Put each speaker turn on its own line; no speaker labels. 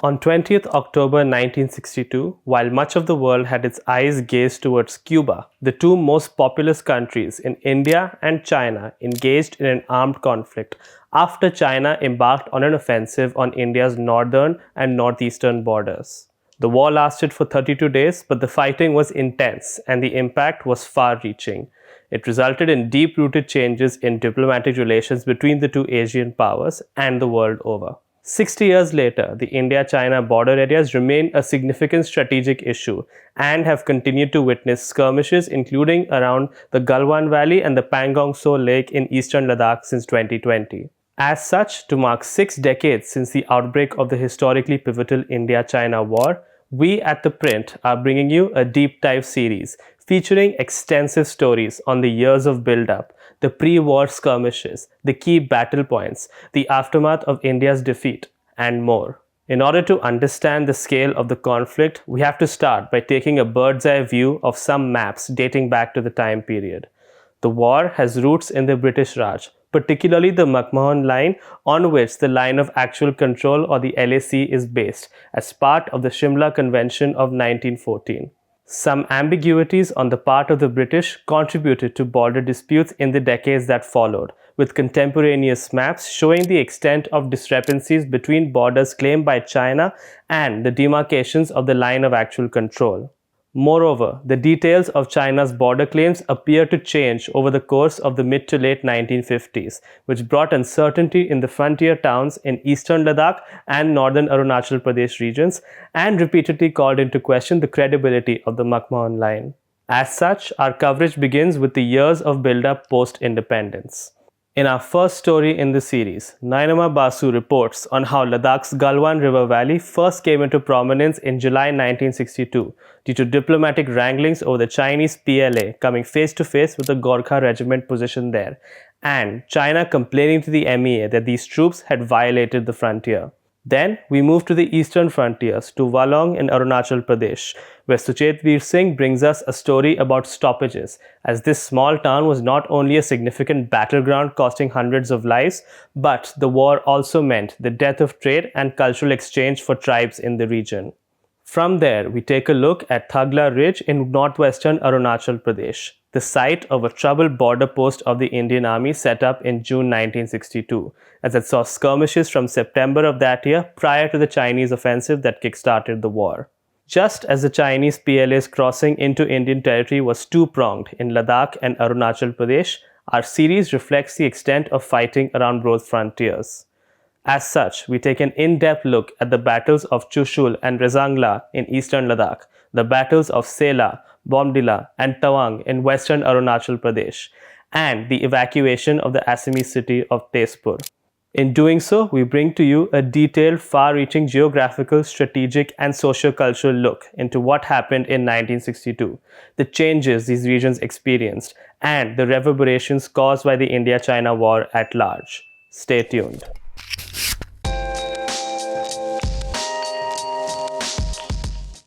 On 20th October 1962, while much of the world had its eyes gazed towards Cuba, the two most populous countries in India and China engaged in an armed conflict after China embarked on an offensive on India's northern and northeastern borders. The war lasted for 32 days, but the fighting was intense and the impact was far-reaching. It resulted in deep-rooted changes in diplomatic relations between the two Asian powers and the world over. 60 years later, the India-China border areas remain a significant strategic issue and have continued to witness skirmishes including around the Galwan Valley and the Pangong So Lake in eastern Ladakh since 2020. As such, to mark 6 decades since the outbreak of the historically pivotal India-China war, we at ThePrint are bringing you a deep dive series featuring extensive stories on the years of build-up, the pre-war skirmishes, the key battle points, the aftermath of India's defeat, and more. In order to understand the scale of the conflict, we have to start by taking a bird's-eye view of some maps dating back to the time period. The war has roots in the British Raj, particularly the McMahon Line, on which the line of actual control or the LAC is based, as part of the Shimla Convention of 1914. Some ambiguities on the part of the British contributed to border disputes in the decades that followed, with contemporaneous maps showing the extent of discrepancies between borders claimed by China and the demarcations of the line of actual control. Moreover, the details of China's border claims appear to change over the course of the mid to late 1950s, which brought uncertainty in the frontier towns in eastern Ladakh and northern Arunachal Pradesh regions, and repeatedly called into question the credibility of the McMahon Line. As such, our coverage begins with the years of build-up post-independence. In our first story in the series, Nainama Basu reports on how Ladakh's Galwan River Valley first came into prominence in July 1962 due to diplomatic wranglings over the Chinese PLA coming face to face with the Gorkha regiment positioned there, and China complaining to the MEA that these troops had violated the frontier. Then we move to the eastern frontiers to Walong in Arunachal Pradesh, where Suchet Veer Singh brings us a story about stoppages, as this small town was not only a significant battleground costing hundreds of lives, but the war also meant the death of trade and cultural exchange for tribes in the region. From there, we take a look at Thagla Ridge in northwestern Arunachal Pradesh, the site of a troubled border post of the Indian Army set up in June 1962, as it saw skirmishes from September of that year prior to the Chinese offensive that kick-started the war. Just as the Chinese PLA's crossing into Indian territory was two-pronged in Ladakh and Arunachal Pradesh, our series reflects the extent of fighting around both frontiers. As such, we take an in-depth look at the battles of Chushul and Rezangla in eastern Ladakh, the battles of Sela, Bomdila, and Tawang in western Arunachal Pradesh, and the evacuation of the Assamese city of Tezpur. In doing so, we bring to you a detailed, far-reaching geographical, strategic, and socio-cultural look into what happened in 1962, the changes these regions experienced, and the reverberations caused by the India-China war at large. Stay tuned.